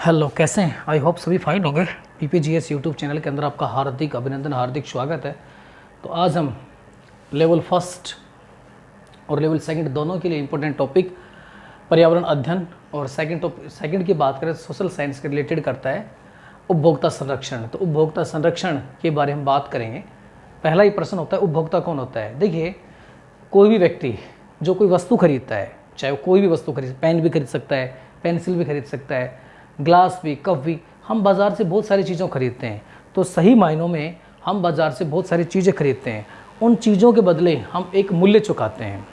Hello, कैसे हैं? I hope सभी फाइन होंगे। पीपीजीएस यूट्यूब चैनल के अंदर आपका हार्दिक अभिनंदन, हार्दिक स्वागत है। तो आज हम लेवल फर्स्ट और लेवल सेकंड दोनों के लिए इम्पोर्टेंट टॉपिक पर्यावरण अध्ययन और सेकंड की बात करें सोशल साइंस के रिलेटेड करता है उपभोक्ता संरक्षण। तो उपभोक्ता संरक्षण के बारे में बात करेंगे। पहला ही प्रश्न होता है, उपभोक्ता कौन होता है? देखिए, कोई भी व्यक्ति जो कोई वस्तु खरीदता है, चाहे वो कोई भी वस्तु खरीद, पेन भी खरीद सकता है, पेंसिल भी खरीद सकता है, ग्लास भी, कप भी, हम बाज़ार से बहुत सारी चीज़ों खरीदते हैं। तो सही मायनों में हम बाज़ार से बहुत सारी चीज़ें खरीदते हैं, उन चीज़ों के बदले हम एक मूल्य चुकाते हैं।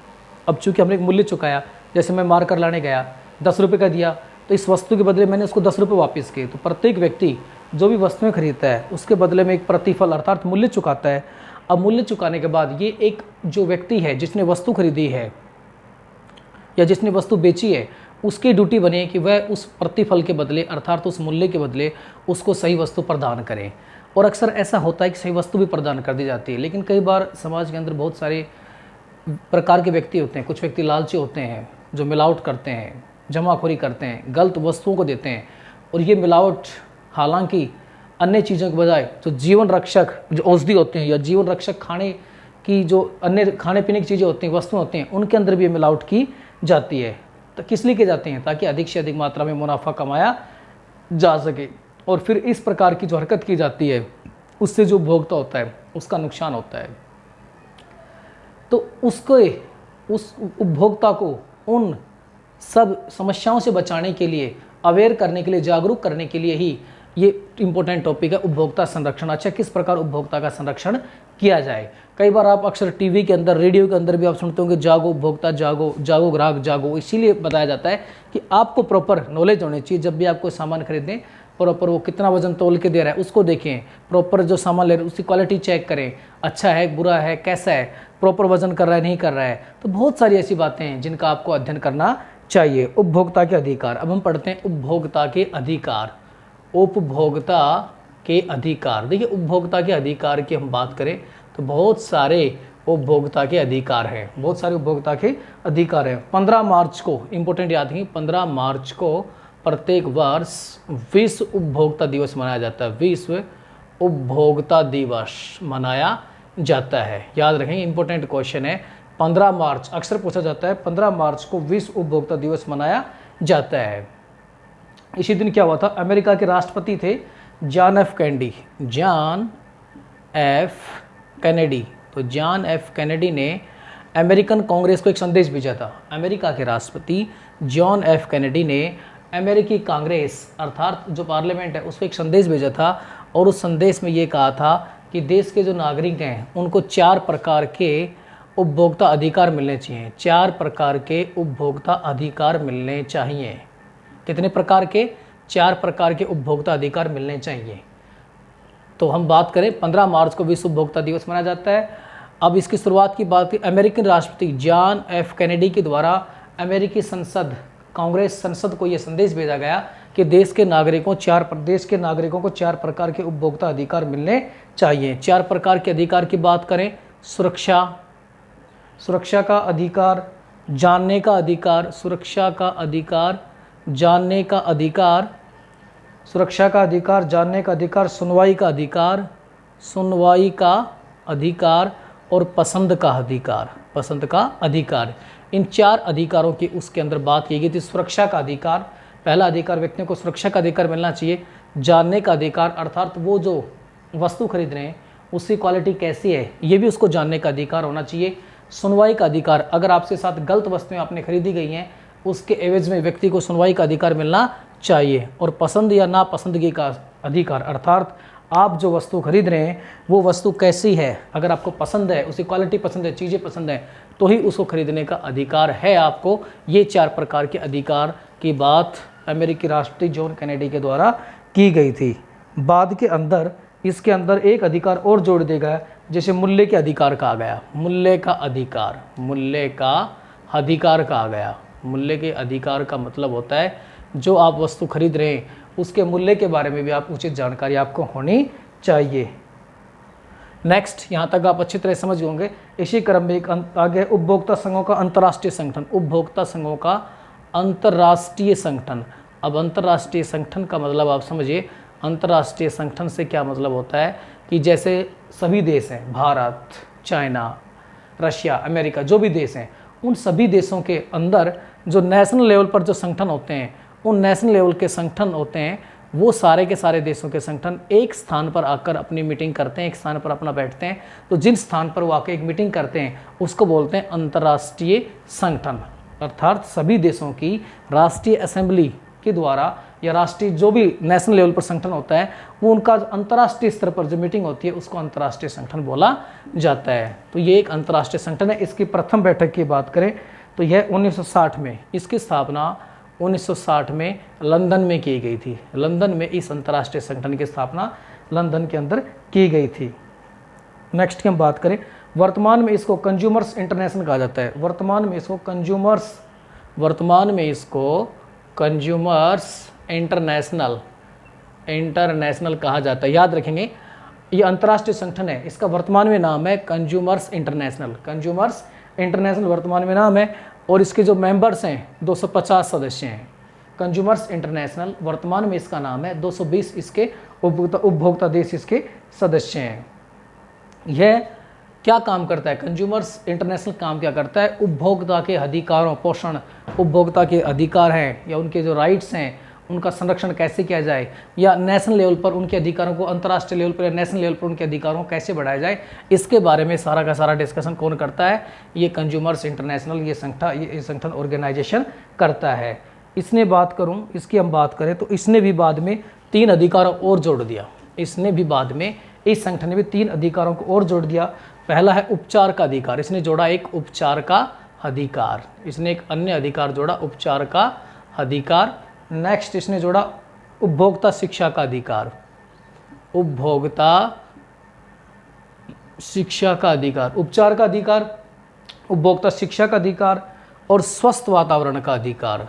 अब चूँकि हमने एक मूल्य चुकाया, जैसे मैं मार्कर लाने गया, 10 रुपये का दिया, तो इस वस्तु के बदले मैंने उसको 10 रुपये वापस किए। तो प्रत्येक व्यक्ति जो भी वस्तुएं खरीदता है उसके बदले में एक प्रतिफल अर्थात मूल्य चुकाता है। अब मूल्य चुकाने के बाद ये एक जो व्यक्ति है जिसने वस्तु खरीदी है या जिसने वस्तु बेची है, उसकी ड्यूटी बने कि वह उस प्रतिफल के बदले अर्थात उस मूल्य के बदले उसको सही वस्तु प्रदान करें। और अक्सर ऐसा होता है कि सही वस्तु भी प्रदान कर दी जाती है, लेकिन कई बार समाज के अंदर बहुत सारे प्रकार के व्यक्ति होते हैं। कुछ व्यक्ति लालची होते हैं जो मिलावट करते हैं, जमाखोरी करते हैं, गलत वस्तुओं को देते हैं। और ये मिलावट हालांकि अन्य चीज़ों के बजाय जो जीवन रक्षक जो औषधि होते हैं या जीवन रक्षक खाने की जो अन्य खाने पीने की चीज़ें होती हैं, वस्तुएं होती हैं, उनके अंदर भी ये मिलावट की जाती है। तो किस लिए की जाती हैं? ताकि अधिक से अधिक मात्रा में मुनाफा कमाया जा सके। और फिर इस प्रकार की जो हरकत की जाती है उससे जो उपभोक्ता होता है उसका नुकसान होता है। तो उस उपभोक्ता को उन सब समस्याओं से बचाने के लिए, अवेयर करने के लिए, जागरूक करने के लिए ही ये इम्पोर्टेंट टॉपिक है उपभोक्ता संरक्षण। अच्छा, किस प्रकार उपभोक्ता का संरक्षण किया जाए? कई बार आप अक्सर टीवी के अंदर, रेडियो के अंदर भी आप सुनते होंगे, जागो उपभोक्ता जागो, जागो ग्राहक जागो। इसीलिए बताया जाता है कि आपको प्रॉपर नॉलेज होनी चाहिए। जब भी आप कोई सामान खरीदें, प्रॉपर वो कितना वजन तोल के दे रहा है उसको देखें, प्रॉपर जो सामान ले रहे हैं उसकी क्वालिटी चेक करें, अच्छा है, बुरा है, कैसा है, प्रॉपर वजन कर रहा है, नहीं कर रहा है। तो बहुत सारी ऐसी बातें हैं जिनका आपको अध्ययन करना चाहिए। उपभोक्ता के अधिकार, अब हम पढ़ते हैं उपभोक्ता के अधिकार। उपभोक्ता के अधिकार, देखिए उपभोक्ता के अधिकार की हम बात करें तो बहुत सारे उपभोक्ता के अधिकार हैं, बहुत सारे उपभोक्ता के अधिकार हैं। 15 मार्च को, इंपॉर्टेंट याद रखिए, 15 मार्च को प्रत्येक वर्ष विश्व उपभोक्ता दिवस मनाया जाता है। विश्व उपभोक्ता दिवस मनाया जाता है, याद रखेंगे, इंपॉर्टेंट क्वेश्चन है। 15 मार्च अक्सर पूछा जाता है, 15 मार्च को विश्व उपभोक्ता दिवस मनाया जाता है। इसी दिन क्या हुआ था? अमेरिका के राष्ट्रपति थे John F Kennedy. John F Kennedy, तो जॉन एफ कैनेडी ने अमेरिकन कांग्रेस को एक संदेश भेजा था। अमेरिका के राष्ट्रपति जॉन एफ कैनेडी ने अमेरिकी कांग्रेस अर्थात जो पार्लियामेंट है उसको एक संदेश भेजा था। और उस संदेश में ये कहा था कि देश के जो नागरिक हैं उनको 4 प्रकार के उपभोक्ता अधिकार मिलने चाहिए। 4 प्रकार के उपभोक्ता अधिकार मिलने चाहिए। कितने प्रकार के? 4 प्रकार के उपभोक्ता अधिकार मिलने चाहिए। तो हम बात करें, 15 मार्च को विश्व उपभोक्ता दिवस मनाया जाता है। अब इसकी शुरुआत की बात की, अमेरिकन राष्ट्रपति जॉन एफ कैनेडी के द्वारा अमेरिकी संसद, कांग्रेस संसद को यह संदेश भेजा गया कि देश के नागरिकों को 4 प्रकार के उपभोक्ता अधिकार मिलने चाहिए। 4 प्रकार के अधिकार की बात करें, सुरक्षा का अधिकार, जानने का अधिकार, सुरक्षा का अधिकार, जानने का अधिकार, सुरक्षा का अधिकार, जानने का अधिकार, सुनवाई का अधिकार और पसंद का अधिकार। इन 4 अधिकारों की उसके अंदर बात की गई थी। सुरक्षा का अधिकार, पहला अधिकार व्यक्तियों को सुरक्षा का अधिकार मिलना चाहिए। जानने का अधिकार अर्थात वो जो वस्तु खरीद रहे हैं उसकी क्वालिटी कैसी है ये भी उसको जानने का अधिकार होना चाहिए। सुनवाई का अधिकार, अगर आपके साथ गलत वस्तुएं आपने खरीदी गई हैं उसके एवज में व्यक्ति को सुनवाई का अधिकार मिलना चाहिए। और पसंद या नापसंदगी का अधिकार, अर्थात आप जो वस्तु खरीद रहे हैं वो वस्तु कैसी है, अगर आपको पसंद है, उसकी क्वालिटी पसंद है, चीज़ें पसंद है, तो ही उसको खरीदने का अधिकार है आपको। ये 4 प्रकार के अधिकार की बात अमेरिकी राष्ट्रपति जॉन कैनेडी के द्वारा की गई थी। बाद के अंदर इसके अंदर एक अधिकार और जोड़ दिया गया, जैसे मूल्य के अधिकार कहा गया। मूल्य का अधिकार कहा गया। मूल्य के अधिकार का मतलब होता है जो आप वस्तु खरीद रहे हैं उसके मूल्य के बारे में भी आप उचित जानकारी आपको होनी चाहिए। नेक्स्ट, यहाँ तक आप अच्छी तरह समझ होंगे। इसी क्रम में एक आगे उपभोक्ता संघों का अंतर्राष्ट्रीय संगठन, उपभोक्ता संघों का अंतर्राष्ट्रीय संगठन। अब अंतर्राष्ट्रीय संगठन का मतलब आप समझिए, अंतर्राष्ट्रीय संगठन से क्या मतलब होता है कि जैसे सभी देश हैं, भारत, चाइना, रशिया, अमेरिका, जो भी देश हैं, उन सभी देशों के अंदर जो नेशनल लेवल पर जो संगठन होते हैं, उन नेशनल लेवल के संगठन होते हैं, वो सारे के सारे देशों के संगठन एक स्थान पर आकर अपनी मीटिंग करते हैं, एक स्थान पर अपना बैठते हैं। तो जिन स्थान पर वो आकर एक मीटिंग करते हैं उसको बोलते हैं अंतर्राष्ट्रीय संगठन। अर्थात सभी देशों की राष्ट्रीय असेंबली के द्वारा या राष्ट्रीय जो भी नेशनल लेवल पर संगठन होता है, वो उनका अंतर्राष्ट्रीय स्तर पर जो मीटिंग होती है उसको अंतर्राष्ट्रीय संगठन बोला जाता है। तो ये एक अंतर्राष्ट्रीय संगठन है। इसकी प्रथम बैठक की बात करें तो यह 1960 में, इसकी स्थापना 1960 में लंदन में की गई थी। लंदन में इस अंतर्राष्ट्रीय संगठन की स्थापना लंदन के अंदर की गई थी। नेक्स्ट की हम बात करें, वर्तमान में इसको कंज्यूमर्स इंटरनेशनल कहा जाता है। वर्तमान में इसको कंज्यूमर्स इंटरनेशनल कहा जाता है। याद रखेंगे, ये अंतर्राष्ट्रीय संगठन है, इसका वर्तमान में नाम है कंज्यूमर्स इंटरनेशनल वर्तमान में नाम है। और इसके जो मेंबर्स हैं 250 सदस्य हैं। कंज्यूमर्स इंटरनेशनल वर्तमान में इसका नाम है, 220 इसके उपभोक्ता देश इसके सदस्य हैं। यह क्या काम करता है? कंज्यूमर्स इंटरनेशनल काम क्या करता है? उपभोक्ता के अधिकारों, पोषण, उपभोक्ता के अधिकार हैं या उनके जो राइट्स हैं उनका संरक्षण कैसे किया जाए, या नेशनल लेवल पर उनके अधिकारों को, अंतर्राष्ट्रीय लेवल पर या नेशनल लेवल पर उनके अधिकारों को कैसे बढ़ाया जाए, इसके बारे में सारा का सारा डिस्कशन कौन करता है? ये कंज्यूमर्स इंटरनेशनल ये संगठन ऑर्गेनाइजेशन करता है। इसने बात करूं, इसकी हम बात करें तो इसने भी बाद में 3 अधिकारों और जोड़ दिया। इसने भी बाद में, इस संगठन ने भी 3 अधिकारों को और जोड़ दिया। पहला है उपचार का अधिकार, इसने जोड़ा एक उपचार का अधिकार, इसने एक अन्य अधिकार जोड़ा, उपचार का अधिकार। नेक्स्ट इसने जोड़ा उपभोक्ता शिक्षा का अधिकार, उपभोक्ता शिक्षा का अधिकार, उपचार का अधिकार, उपभोक्ता शिक्षा का अधिकार और स्वस्थ वातावरण का अधिकार,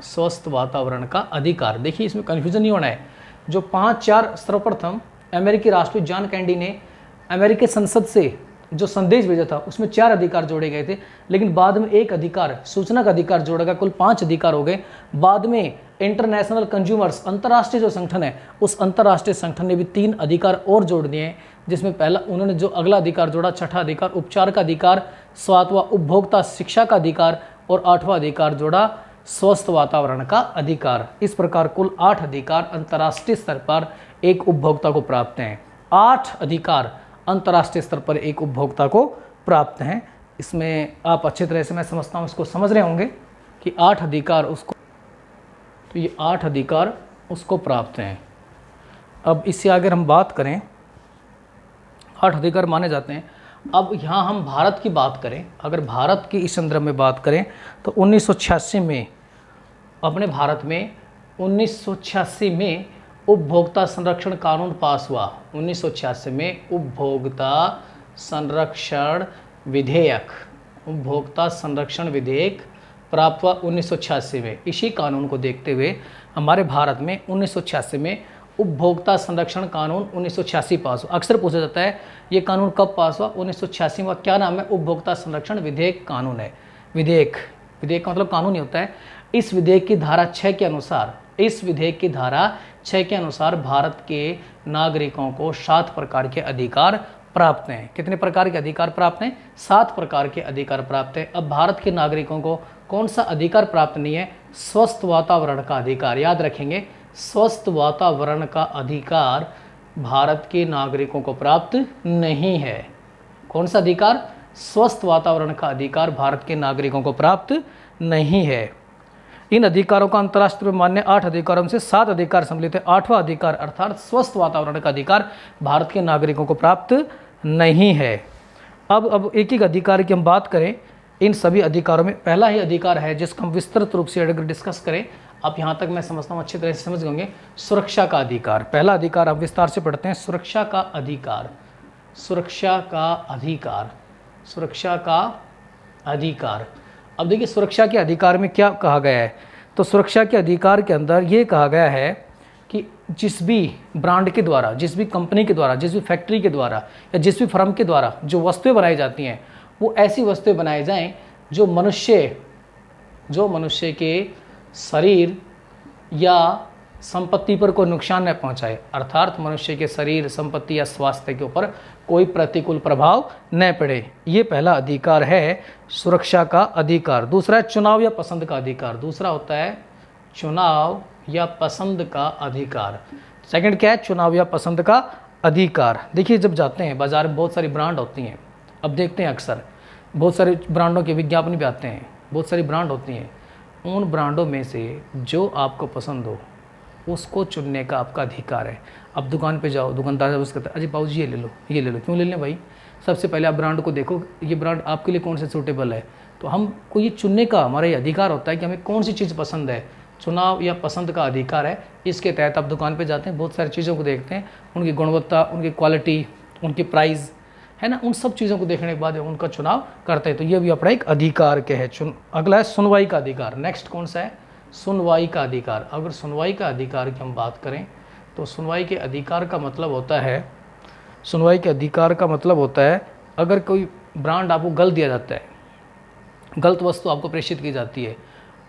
स्वस्थ वातावरण का अधिकार। देखिए इसमें कन्फ्यूजन नहीं होना है। जो 5-4 सर्वप्रथम अमेरिकी राष्ट्रपति जॉन कैंडी ने अमेरिकी संसद से जो संदेश भेजा था उसमें 4 अधिकार जोड़े गए थे, लेकिन बाद में एक अधिकार, सूचना का अधिकार जोड़ा गया, कुल 5 अधिकार हो गए। बाद में इंटरनेशनल कंज्यूमर्स, अंतर्राष्ट्रीय जो संगठन है, उस अंतर्राष्ट्रीय संगठन ने भी 3 अधिकार और जोड़ दिए हैं, जिसमें पहला उन्होंने जो अगला अधिकार जोड़ा, 6ठा अधिकार उपचार का अधिकार, 7वां उपभोक्ता शिक्षा का अधिकार और 8वां अधिकार जोड़ा स्वस्थ वातावरण का अधिकार। इस प्रकार कुल 8 अधिकार अंतर्राष्ट्रीय स्तर पर एक उपभोक्ता को प्राप्त हैं। 8 अधिकार अंतर्राष्ट्रीय स्तर पर एक उपभोक्ता को प्राप्त हैं। इसमें आप अच्छी तरह से, मैं समझता हूँ, इसको समझ रहे होंगे कि 8 अधिकार उसको, तो ये 8 अधिकार उसको प्राप्त हैं। अब इससे आगे हम बात करें, 8 अधिकार माने जाते हैं। अब यहाँ हम भारत की बात करें, अगर भारत की इस संदर्भ में बात करें तो 1986 में, अपने भारत में 1986 में उपभोक्ता संरक्षण कानून पास हुआ। 1986 में उपभोक्ता संरक्षण विधेयक प्राप्त हुआ 1986 में। इसी कानून को देखते हुए हमारे भारत में 1986 में उपभोक्ता संरक्षण कानून 1986 पास हुआ। अक्सर पूछा जाता है ये कानून कब पास हुआ? 1986 में। क्या नाम है? उपभोक्ता संरक्षण विधेयक कानून है। विधेयक का मतलब कानून ही होता है। इस विधेयक की धारा 6 के अनुसार भारत के नागरिकों को 7 प्रकार के अधिकार प्राप्त हैं। कितने प्रकार के अधिकार प्राप्त हैं? 7 प्रकार के अधिकार प्राप्त हैं। अब भारत के नागरिकों को कौन सा अधिकार प्राप्त नहीं है? स्वस्थ वातावरण का अधिकार। याद रखेंगे, स्वस्थ वातावरण का अधिकार भारत के नागरिकों को प्राप्त नहीं है। कौन सा अधिकार? स्वस्थ वातावरण का अधिकार भारत के नागरिकों को प्राप्त नहीं है। इन अधिकारों का अंतर्राष्ट्रीय मान्य 8 अधिकारों से 7 अधिकार सम्मिलित है। 8वां अधिकार अर्थात स्वस्थ वातावरण का अधिकार भारत के नागरिकों को प्राप्त नहीं है। अब एक एक अधिकार की हम बात करें, इन सभी अधिकारों में पहला ही अधिकार है जिसको हम विस्तृत रूप से अगर डिस्कस करें, आप यहाँ तक मैं समझता हूँ अच्छी तरह से समझ गए, सुरक्षा का अधिकार। पहला अधिकार आप विस्तार से पढ़ते हैं, सुरक्षा का अधिकार। अब देखिए सुरक्षा के अधिकार में क्या कहा गया है, तो सुरक्षा के अधिकार के अंदर ये कहा गया है कि जिस भी ब्रांड के द्वारा, जिस भी कंपनी के द्वारा, जिस भी फैक्ट्री के द्वारा या जिस भी फर्म के द्वारा जो वस्तुएं बनाई जाती हैं, वो ऐसी वस्तुएं बनाई जाएं जो जो मनुष्य के शरीर या संपत्ति पर कोई नुकसान न पहुंचाए, अर्थात मनुष्य के शरीर, संपत्ति या स्वास्थ्य के ऊपर कोई प्रतिकूल प्रभाव न पड़े। ये पहला अधिकार है सुरक्षा का अधिकार। दूसरा है चुनाव या पसंद का अधिकार। दूसरा होता है चुनाव या पसंद का अधिकार। सेकंड क्या है? चुनाव या पसंद का अधिकार। देखिए, जब जाते हैं बाजार में बहुत सारी ब्रांड होती हैं, अब देखते हैं अक्सर बहुत सारे ब्रांडों के विज्ञापन भी आते हैं, बहुत सारी ब्रांड होती हैं। उन ब्रांडों में से जो आपको पसंद हो उसको चुनने का आपका अधिकार है। अब दुकान पे जाओ, दुकानदार उसका कहता है अजी बाबू जी ये ले लो, ये ले लो। क्यों ले लें भाई? सबसे पहले आप ब्रांड को देखो, ये ब्रांड आपके लिए कौन से सूटेबल है। तो हमको ये चुनने का हमारा ये अधिकार होता है कि हमें कौन सी चीज़ पसंद है। चुनाव या पसंद का अधिकार है। इसके तहत आप दुकान पे जाते हैं, बहुत सारी चीज़ों को देखते हैं, उनकी गुणवत्ता, उनकी क्वालिटी, उनकी प्राइस, है ना, उन सब चीज़ों को देखने के बाद उनका चुनाव करते हैं। तो ये भी अपना एक अधिकार के है। अगला है सुनवाई का अधिकार। नेक्स्ट कौन सा है? सुनवाई का अधिकार। अगर सुनवाई का अधिकार की हम बात करें तो सुनवाई के अधिकार का मतलब होता है, सुनवाई के अधिकार का मतलब होता है अगर कोई ब्रांड आपको गलत दिया जाता है, गलत वस्तु आपको प्रेषित की जाती है,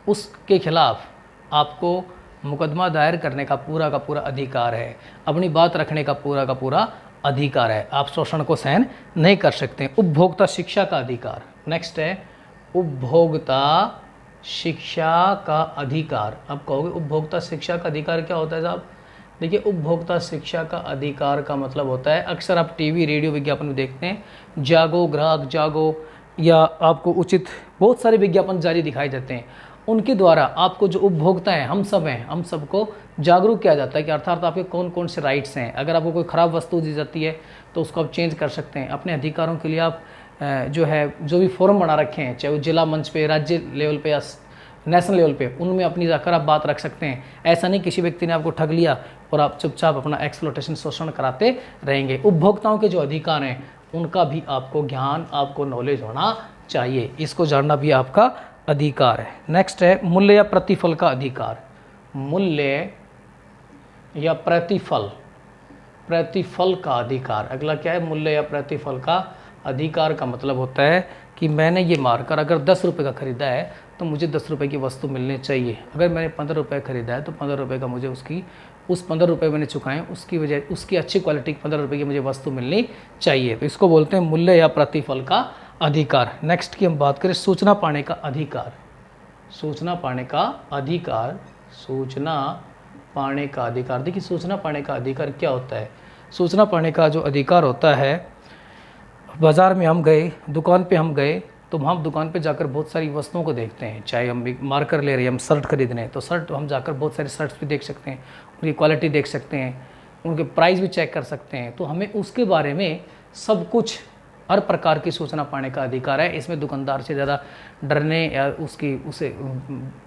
उसके खिलाफ आपको मुकदमा दायर करने का पूरा अधिकार है, अपनी बात रखने का पूरा अधिकार है। आप शोषण को सहन नहीं कर सकते। उपभोक्ता शिक्षा का अधिकार। नेक्स्ट है उपभोक्ता शिक्षा का अधिकार। आप कहोगे उपभोक्ता शिक्षा का अधिकार क्या होता है साहब? देखिए, उपभोक्ता शिक्षा का अधिकार का मतलब होता है, अक्सर आप टीवी, रेडियो विज्ञापन में देखते हैं, जागो ग्राहक जागो, या आपको उचित बहुत सारे विज्ञापन जारी दिखाई देते हैं। उनके द्वारा आपको जो उपभोक्ता हैं, हम सब हैं, हम सबको जागरूक किया जाता है कि अर्थात आपके कौन कौन से राइट्स हैं। अगर आपको कोई ख़राब वस्तु दी जाती है तो उसको आप चेंज कर सकते हैं। अपने अधिकारों के लिए आप जो भी फोरम बना रखे हैं, चाहे वो जिला मंच पे, राज्य लेवल पे या नेशनल लेवल पे, उनमें अपनी जाकर आप बात रख सकते हैं। ऐसा नहीं किसी व्यक्ति ने आपको ठग लिया और आप चुपचाप अपना एक्सप्लॉयटेशन, शोषण कराते रहेंगे। उपभोक्ताओं के जो अधिकार हैं उनका भी आपको ज्ञान, आपको नॉलेज होना चाहिए। इसको जानना भी आपका अधिकार है। नेक्स्ट है मूल्य या प्रतिफल का अधिकार। मूल्य या प्रतिफल, प्रतिफल का अधिकार। अगला क्या है? मूल्य या प्रतिफल का अधिकार का मतलब होता है कि मैंने ये मार्कर अगर 10 रुपये का ख़रीदा है तो मुझे 10 रुपये की वस्तु मिलनी चाहिए। अगर मैंने 15 रुपये ख़रीदा है तो 15 रुपये का मुझे उस 15 रुपये मैंने चुकाएं, उसकी वजह उसकी अच्छी क्वालिटी 15 रुपये की मुझे वस्तु मिलनी चाहिए। तो इसको बोलते हैं मूल्य या प्रतिफल का अधिकार। नेक्स्ट की हम बात करें सूचना पाने का अधिकार। सूचना पाने का अधिकार, सूचना पाने का अधिकार। देखिए, सूचना पाने का अधिकार क्या होता है? सूचना पाने का जो अधिकार होता है, बाज़ार में हम गए, दुकान पे हम गए, तो हम दुकान पे जाकर बहुत सारी वस्तुओं को देखते हैं। चाहे हम एक मार्कर ले रहे हैं, हम शर्ट खरीद रहे हैं, तो शर्ट हम जाकर बहुत सारे शर्ट्स भी देख सकते हैं, उनकी क्वालिटी देख सकते हैं, उनके प्राइस भी चेक कर सकते हैं। तो हमें उसके बारे में सब कुछ, हर प्रकार की सूचना पाने का अधिकार है। इसमें दुकानदार से ज़्यादा डरने या उसे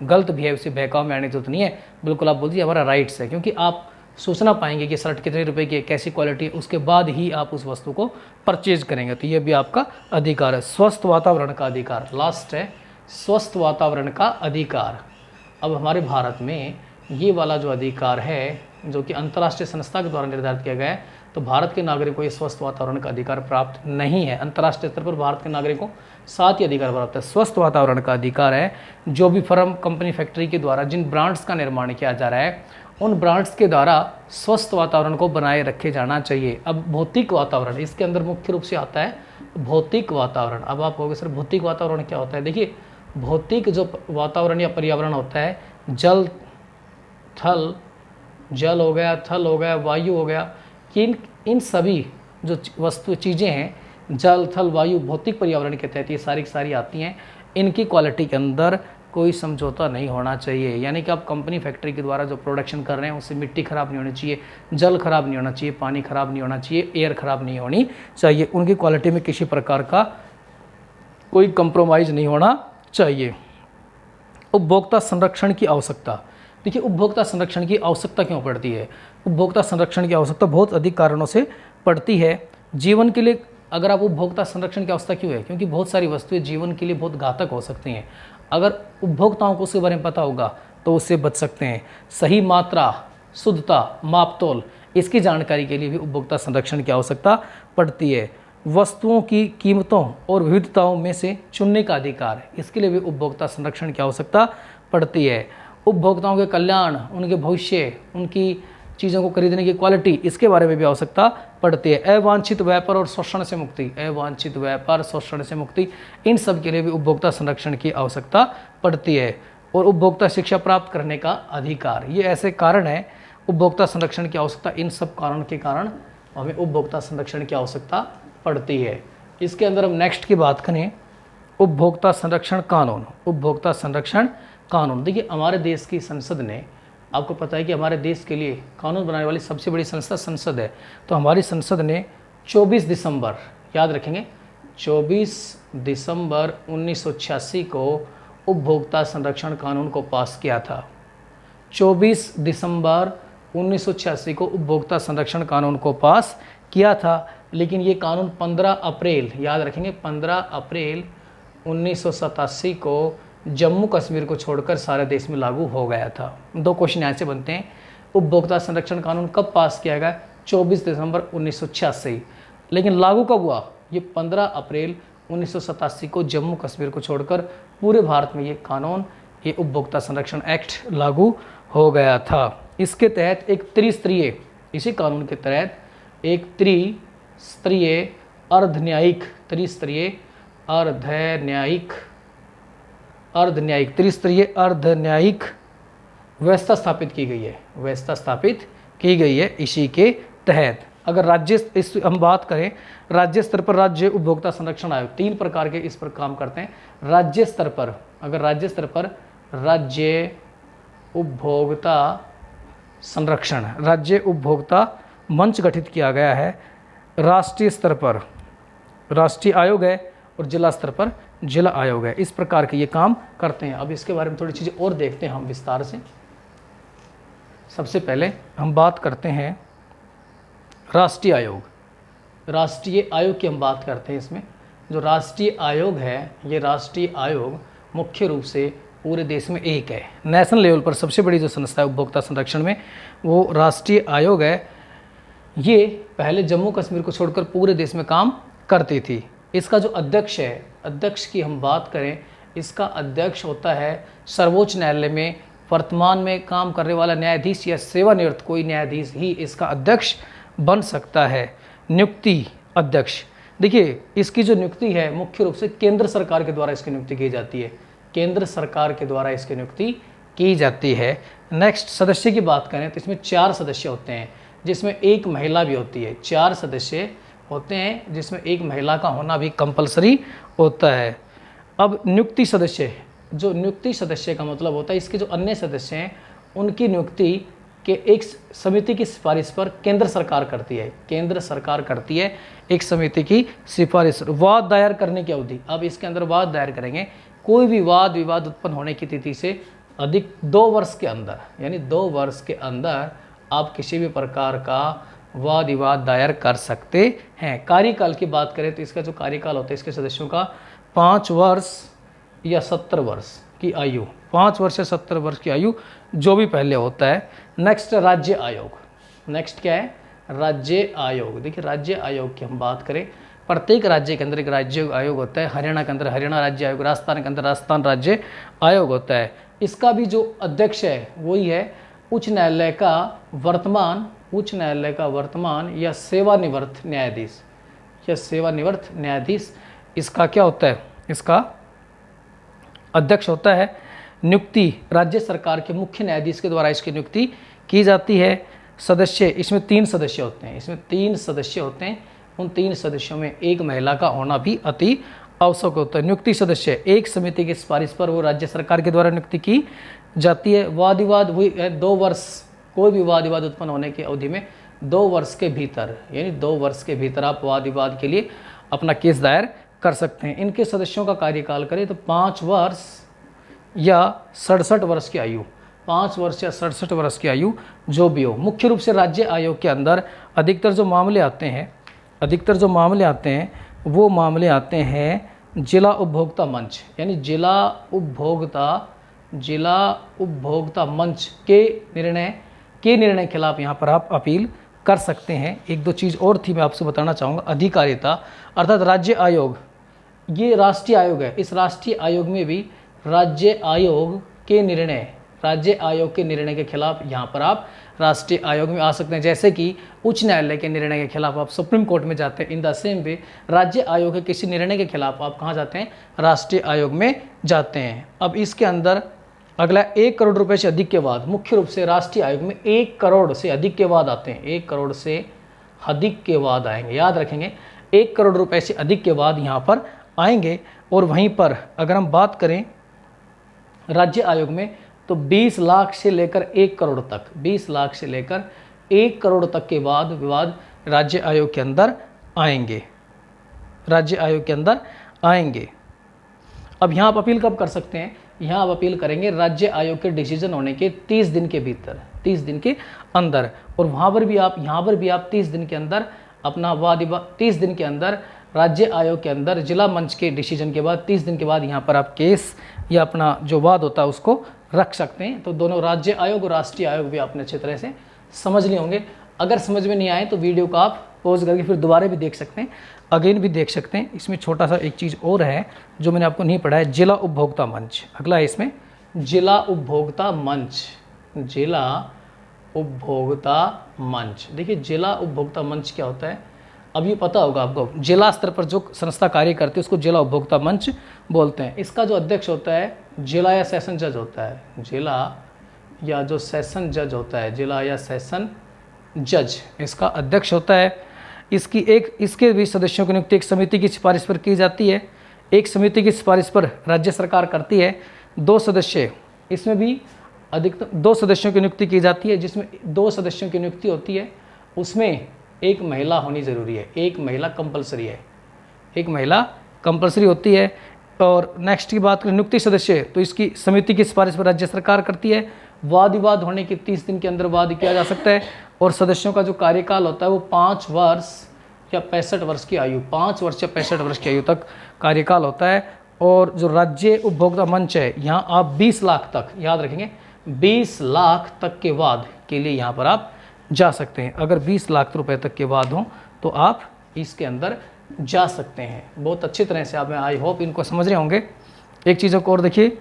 गलत भी है, उसे बहकाव में आने की जरूरत नहीं है। बिल्कुल आप बोल दीजिए हमारा राइट्स है, क्योंकि आप सूचना पाएंगे कि शर्ट कितने रुपए की है, कैसी क्वालिटी है, उसके बाद ही आप उस वस्तु को परचेज करेंगे। तो ये भी आपका अधिकार है। स्वस्थ वातावरण का अधिकार। लास्ट है स्वस्थ वातावरण का अधिकार। अब हमारे भारत में ये वाला जो अधिकार है, जो कि अंतर्राष्ट्रीय संस्था के द्वारा निर्धारित किया गया है, तो भारत के नागरिकों को ये स्वस्थ वातावरण का अधिकार प्राप्त नहीं है। अंतर्राष्ट्रीय स्तर पर भारत के नागरिकों 7 ही अधिकार प्राप्त है। स्वस्थ वातावरण का अधिकार है, जो भी फर्म, कंपनी, फैक्ट्री के द्वारा जिन ब्रांड्स का निर्माण किया जा रहा है, उन ब्रांड्स के द्वारा स्वस्थ वातावरण को बनाए रखे जाना चाहिए। अब भौतिक वातावरण, इसके अंदर मुख्य रूप से आता है भौतिक वातावरण। अब आप कहोगे सर भौतिक वातावरण क्या होता है? देखिए, भौतिक जो वातावरण या पर्यावरण होता है, जल हो गया, थल हो गया, वायु हो गया, कि इन सभी जो वस्तु चीज़ें हैं, जल, थल, वायु, भौतिक पर्यावरण के तहत ये सारी की सारी आती हैं। इनकी क्वालिटी के अंदर कोई समझौता नहीं होना चाहिए। यानी कि आप कंपनी, फैक्ट्री के द्वारा जो प्रोडक्शन कर रहे हैं, उससे मिट्टी खराब नहीं होनी चाहिए, जल खराब नहीं होना चाहिए, पानी खराब नहीं होना चाहिए, एयर खराब नहीं होनी चाहिए। उनकी क्वालिटी में किसी प्रकार का कोई कंप्रोमाइज़ नहीं होना चाहिए। उपभोक्ता संरक्षण की आवश्यकता। देखिए, उपभोक्ता संरक्षण की आवश्यकता क्यों पड़ती है? उपभोक्ता संरक्षण की आवश्यकता बहुत अधिक कारणों से पड़ती है। जीवन के लिए अगर आप उपभोक्ता संरक्षण की आवश्यकता क्यों है? क्योंकि बहुत सारी वस्तुएं जीवन के लिए बहुत घातक हो सकती हैं। अगर उपभोक्ताओं को उसके बारे में पता होगा तो उससे बच सकते हैं। सही मात्रा, शुद्धता, मापतोल, इसकी जानकारी के लिए भी उपभोक्ता संरक्षण की आवश्यकता पड़ती है। वस्तुओं की कीमतों और विविधताओं में से चुनने का अधिकार है। इसके लिए भी उपभोक्ता संरक्षण की आवश्यकता पड़ती है। उपभोक्ताओं के कल्याण, उनके भविष्य, उनकी चीज़ों को खरीदने की क्वालिटी, इसके बारे में भी आवश्यकता पड़ती है। अवांछित व्यापार और शोषण से मुक्ति, अवांछित व्यापार, शोषण से मुक्ति, इन सब के लिए भी उपभोक्ता संरक्षण की आवश्यकता पड़ती है। और उपभोक्ता शिक्षा प्राप्त करने का अधिकार, ये ऐसे कारण है उपभोक्ता संरक्षण की आवश्यकता। इन सब कारण के कारण हमें उपभोक्ता संरक्षण की आवश्यकता पड़ती है। इसके अंदर हम नेक्स्ट की बात करें, उपभोक्ता संरक्षण कानून। उपभोक्ता संरक्षण कानून, देखिए हमारे देश की संसद ने, आपको पता है कि हमारे देश के लिए कानून बनाने वाली सबसे बड़ी संस्था संसद है। तो हमारी संसद ने 24 दिसंबर, याद रखेंगे 24 दिसंबर 1986 को उपभोक्ता संरक्षण कानून को पास किया था। 24 दिसंबर 1986 को उपभोक्ता संरक्षण कानून को पास किया था, लेकिन ये कानून 15 अप्रैल, याद रखेंगे 15 अप्रैल 1987 को जम्मू कश्मीर को छोड़कर सारे देश में लागू हो गया था। दो क्वेश्चन यहाँ से बनते हैं, उपभोक्ता संरक्षण कानून कब पास किया गया? 24 दिसंबर 1986, लेकिन लागू कब हुआ? ये 15 अप्रैल 1987 को जम्मू कश्मीर को छोड़कर पूरे भारत में ये कानून, ये उपभोक्ता संरक्षण एक्ट लागू हो गया था। इसके तहत एक त्रिस्तरीय, इसी कानून के तहत एक त्रिस्तरीय अर्धन्यायिक, त्रिस्तरीय त्रिस्तरीय अर्धन्यायिक व्यवस्था स्थापित की गई है, व्यवस्था स्थापित की गई है इसी के तहत। अगर राज्य, इस हम बात करें राज्य स्तर पर, राज्य उपभोक्ता संरक्षण आयोग 3 प्रकार के इस पर काम करते हैं। राज्य स्तर पर, अगर राज्य स्तर पर राज्य उपभोक्ता संरक्षण, राज्य उपभोक्ता मंच गठित किया गया है। राष्ट्रीय स्तर पर राष्ट्रीय आयोग है और जिला स्तर पर जिला आयोग है। इस प्रकार के ये काम करते हैं। अब इसके बारे में थोड़ी चीज़ें और देखते हैं हम विस्तार से। सबसे पहले हम बात करते हैं राष्ट्रीय आयोग। राष्ट्रीय आयोग की हम बात करते हैं। इसमें जो राष्ट्रीय आयोग है, ये राष्ट्रीय आयोग मुख्य रूप से पूरे देश में एक है। नेशनल लेवल पर सबसे बड़ी जो संस्था है उपभोक्ता संरक्षण में, वो राष्ट्रीय आयोग है। ये पहले जम्मू कश्मीर को छोड़कर पूरे देश में काम करती थी। इसका जो अध्यक्ष है, अध्यक्ष की हम बात करें, इसका अध्यक्ष होता है सर्वोच्च न्यायालय में वर्तमान में काम करने वाला न्यायाधीश या सेवानिवृत्त कोई न्यायाधीश ही इसका अध्यक्ष बन सकता है। नियुक्ति अध्यक्ष, देखिए इसकी जो नियुक्ति है मुख्य रूप से केंद्र सरकार के द्वारा इसकी नियुक्ति की जाती है। केंद्र सरकार के द्वारा इसकी नियुक्ति की जाती है। नेक्स्ट, सदस्य की बात करें तो इसमें 4 सदस्य होते हैं, जिसमें एक महिला भी होती है। 4 सदस्य होते हैं जिसमें एक महिला का होना भी कंपलसरी होता है। अब नियुक्ति सदस्य, जो नियुक्ति सदस्य का मतलब होता है इसके जो अन्य सदस्य हैं उनकी नियुक्ति के एक समिति की सिफारिश पर केंद्र सरकार करती है। केंद्र सरकार करती है एक समिति की सिफारिश। वाद दायर करने की अवधि, अब इसके अंदर वाद दायर करेंगे, कोई भी वाद विवाद उत्पन्न होने की तिथि से अधिक 2 वर्ष के अंदर, यानी 2 वर्ष के अंदर आप किसी भी प्रकार का वाद विवाद दायर कर सकते हैं। कार्यकाल की बात करें तो इसका जो कार्यकाल होता है इसके सदस्यों का 5 वर्ष या 70 वर्ष की आयु, 5 वर्ष या 70 वर्ष की आयु जो भी पहले होता है। नेक्स्ट, राज्य आयोग। नेक्स्ट क्या है? राज्य आयोग। देखिए राज्य आयोग की हम बात करें, प्रत्येक राज्य के अंदर एक राज्य आयोग होता है। हरियाणा के अंदर हरियाणा राज्य आयोग, राजस्थान के अंदर राजस्थान राज्य आयोग होता है। इसका भी जो अध्यक्ष है वही है उच्च न्यायालय का वर्तमान या सेवानिवृत्त न्यायाधीश, या सेवानिवृत्त न्यायाधीश इसका क्या होता है? इसका अध्यक्ष होता है। नियुक्ति राज्य सरकार के मुख्य न्यायाधीश के द्वारा इसकी नियुक्ति की जाती है। सदस्य, इसमें 3 सदस्य होते हैं, इसमें 3 सदस्य होते हैं। उन 3 सदस्यों में एक महिला का होना भी अति आवश्यक होता है। नियुक्ति सदस्य एक समिति की सिफारिश पर वो राज्य सरकार के द्वारा नियुक्ति की जाती है। वाद विवाद हुई है 2 वर्ष, कोई भी वाद विवाद उत्पन्न होने की अवधि में 2 वर्ष के भीतर, यानी 2 वर्ष के भीतर आप वाद विवाद के लिए अपना केस दायर कर सकते हैं। इनके सदस्यों का कार्यकाल करें तो 5 वर्ष या 67 वर्ष की आयु, 5 वर्ष या 67 वर्ष की आयु जो भी हो। मुख्य रूप से राज्य आयोग के अंदर अधिकतर जो मामले आते हैं वो मामले आते हैं जिला उपभोक्ता मंच, यानी जिला उपभोक्ता मंच के निर्णय खिलाफ यहाँ पर आप अपील कर सकते हैं। एक दो चीज़ और थी मैं आपसे बताना चाहूँगा। अधिकारिता अर्थात राज्य आयोग, ये राष्ट्रीय आयोग है, इस राष्ट्रीय आयोग में भी राज्य आयोग के निर्णय के खिलाफ यहाँ पर आप राष्ट्रीय आयोग में आ सकते हैं। जैसे कि उच्च न्यायालय के निर्णय के खिलाफ आप सुप्रीम कोर्ट में जाते हैं, इन द सेम वे राज्य आयोग के किसी निर्णय के खिलाफ आप कहाँ जाते हैं, राष्ट्रीय आयोग में जाते हैं। अब इसके अंदर अगला 1 करोड़ रुपए से अधिक के वाद, मुख्य रूप से राष्ट्रीय आयोग में 1 करोड़ से अधिक के वाद आते हैं, 1 करोड़ से अधिक के वाद आएंगे, याद रखेंगे 1 करोड़ रुपए से अधिक के वाद यहाँ पर आएंगे। और वहीं पर अगर हम बात करें राज्य आयोग में तो 20 लाख से लेकर 1 करोड़ तक, 20 लाख से लेकर 1 करोड़ तक के वाद विवाद राज्य आयोग के अंदर आएंगे, राज्य आयोग के अंदर आएंगे। अब यहाँ आप अपील कब कर सकते हैं, यहाँ आप अपील करेंगे राज्य आयोग के डिसीजन होने के 30 दिन के भीतर, 30 दिन के अंदर। और वहाँ पर भी आप, यहाँ पर भी आप 30 दिन के अंदर अपना वाद 30 दिन के अंदर राज्य आयोग के अंदर जिला मंच के डिसीजन के बाद 30 दिन के बाद यहाँ पर आप केस या अपना जो वाद होता है उसको रख सकते हैं। तो दोनों राज्य आयोग और राष्ट्रीय आयोग भी आपने अच्छी तरह से समझ लिए होंगे। अगर समझ में नहीं आए तो वीडियो को आप पॉज करके फिर दोबारा भी देख सकते हैं, अगेन भी देख सकते हैं। इसमें छोटा सा एक चीज़ और है जो मैंने आपको नहीं पढ़ा है, जिला उपभोक्ता मंच। अगला है इसमें जिला उपभोक्ता मंच, जिला उपभोक्ता मंच। देखिए जिला उपभोक्ता मंच क्या होता है, अब ये पता होगा आपको, जिला स्तर पर जो संस्था कार्य करती है उसको जिला उपभोक्ता मंच बोलते हैं। इसका जो अध्यक्ष होता है जिला या सेशन जज होता है, जिला या जो सेशन जज होता है, जिला या सेशन जज इसका अध्यक्ष होता है। इसके भी सदस्यों की नियुक्ति एक समिति की सिफारिश पर की जाती है, एक समिति की सिफारिश पर राज्य सरकार करती है। 2 सदस्य, इसमें भी अधिकतम 2 सदस्यों की नियुक्ति की जाती है, जिसमें 2 सदस्यों की नियुक्ति होती है उसमें एक महिला होनी ज़रूरी है, एक महिला कंपलसरी है, एक महिला कंपलसरी होती है। और नेक्स्ट की बात करें नियुक्ति सदस्य, तो इसकी समिति की सिफारिश पर राज्य सरकार करती है। वाद विवाद होने के 30 दिन के अंदर वाद किया जा सकता है। और सदस्यों का जो कार्यकाल होता है वो 5 वर्ष या 65 वर्ष की आयु, 5 वर्ष या 65 वर्ष की आयु तक कार्यकाल होता है। और जो राज्य उपभोक्ता मंच है यहाँ आप 20 लाख तक, याद रखेंगे 20 लाख तक के वाद के लिए यहाँ पर आप जा सकते हैं। अगर 20 लाख रुपए तक के वाद हों तो आप इसके अंदर जा सकते हैं। बहुत अच्छी तरह से आप, मैं आई होप इनको समझ रहे होंगे। एक चीज़ों को और देखिए,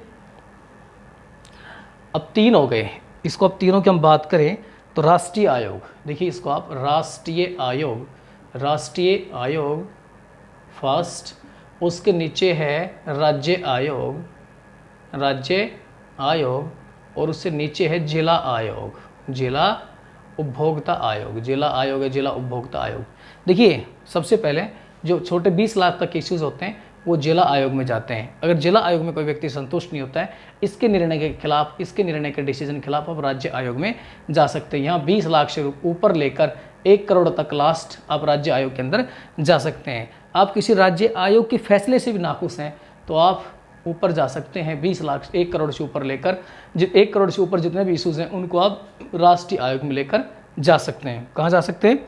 अब 3 हो गए, इसको अब तीनों की हम बात करें तो राष्ट्रीय आयोग, देखिए इसको आप राष्ट्रीय आयोग, राष्ट्रीय आयोग फर्स्ट, उसके नीचे है राज्य आयोग, राज्य आयोग, और उससे नीचे है जिला आयोग, जिला उपभोक्ता आयोग, जिला आयोग है जिला उपभोक्ता आयोग। देखिए सबसे पहले जो छोटे 20 लाख तक के इश्यूज होते हैं वो जिला आयोग में जाते हैं। अगर जिला आयोग में कोई व्यक्ति संतुष्ट नहीं होता है इसके निर्णय के खिलाफ, इसके निर्णय के डिसीजन के खिलाफ आप राज्य आयोग में जा सकते हैं। यहाँ 20 लाख से ऊपर लेकर 1 करोड़ तक लास्ट आप राज्य आयोग के अंदर जा सकते हैं। आप किसी राज्य आयोग के फैसले से भी नाखुश हैं तो आप ऊपर जा सकते हैं। 20 लाख 1 करोड़ से ऊपर लेकर 1 करोड़ से ऊपर जितने भी इशूज़ हैं उनको आप राष्ट्रीय आयोग में लेकर जा सकते हैं। कहाँ जा सकते हैं,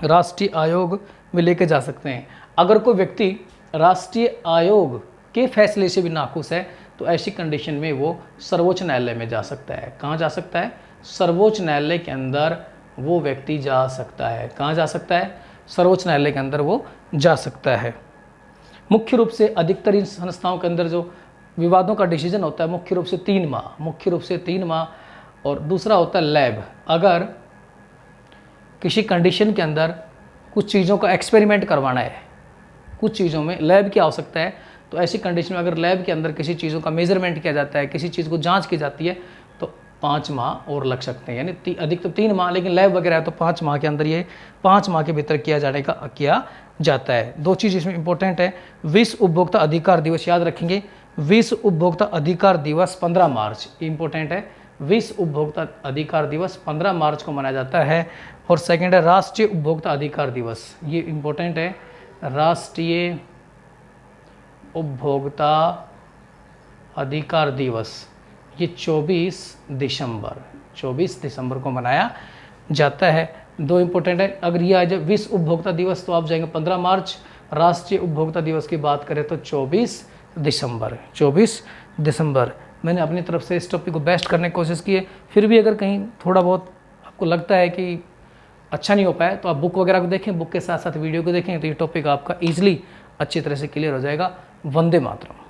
राष्ट्रीय आयोग में लेकर जा सकते हैं। अगर कोई व्यक्ति राष्ट्रीय आयोग के फैसले से भी नाखुश है तो ऐसी कंडीशन में वो सर्वोच्च न्यायालय में जा सकता है। कहाँ जा सकता है, सर्वोच्च न्यायालय के अंदर वो व्यक्ति जा सकता है। कहाँ जा सकता है, सर्वोच्च न्यायालय के अंदर वो जा सकता है। मुख्य रूप से अधिकतर इन संस्थाओं के अंदर जो विवादों का डिसीजन होता है मुख्य रूप से 3 माह, मुख्य रूप से 3 माह। और दूसरा होता है लैब, अगर किसी कंडीशन के अंदर कुछ चीज़ों का एक्सपेरिमेंट करवाना है, कुछ चीज़ों में लैब की आवश्यकता है, तो ऐसी कंडीशन में अगर लैब के अंदर किसी चीज़ों का मेजरमेंट किया जाता है, किसी चीज़ को जांच की जाती है तो 5 माह और लग सकते हैं, यानी अधिकतम 3 माह, लेकिन लैब वगैरह है तो 5 माह के अंदर, ये 5 माह के भीतर किया जाता है। 2 चीज़ इसमें इंपॉर्टेंट है, विश्व उपभोक्ता अधिकार दिवस, याद रखेंगे विश्व उपभोक्ता अधिकार दिवस 15 मार्च, इंपॉर्टेंट है, विश्व उपभोक्ता अधिकार दिवस 15 मार्च को मनाया जाता है। और सेकेंड है राष्ट्रीय उपभोक्ता अधिकार दिवस, ये इंपॉर्टेंट है, राष्ट्रीय उपभोक्ता अधिकार दिवस, ये 24 दिसंबर को मनाया जाता है। 2 इंपॉर्टेंट है, अगर ये आ जाए विश्व उपभोक्ता दिवस तो आप जाएंगे 15 मार्च, राष्ट्रीय उपभोक्ता दिवस की बात करें तो 24 दिसंबर। मैंने अपनी तरफ से इस टॉपिक को बेस्ट करने की कोशिश की है, फिर भी अगर कहीं थोड़ा बहुत आपको लगता है कि अच्छा नहीं हो पाया तो आप बुक वगैरह को देखें, बुक के साथ साथ वीडियो को देखें, तो ये टॉपिक आपका ईजिली अच्छी तरह से क्लियर हो जाएगा। वंदे मातरम।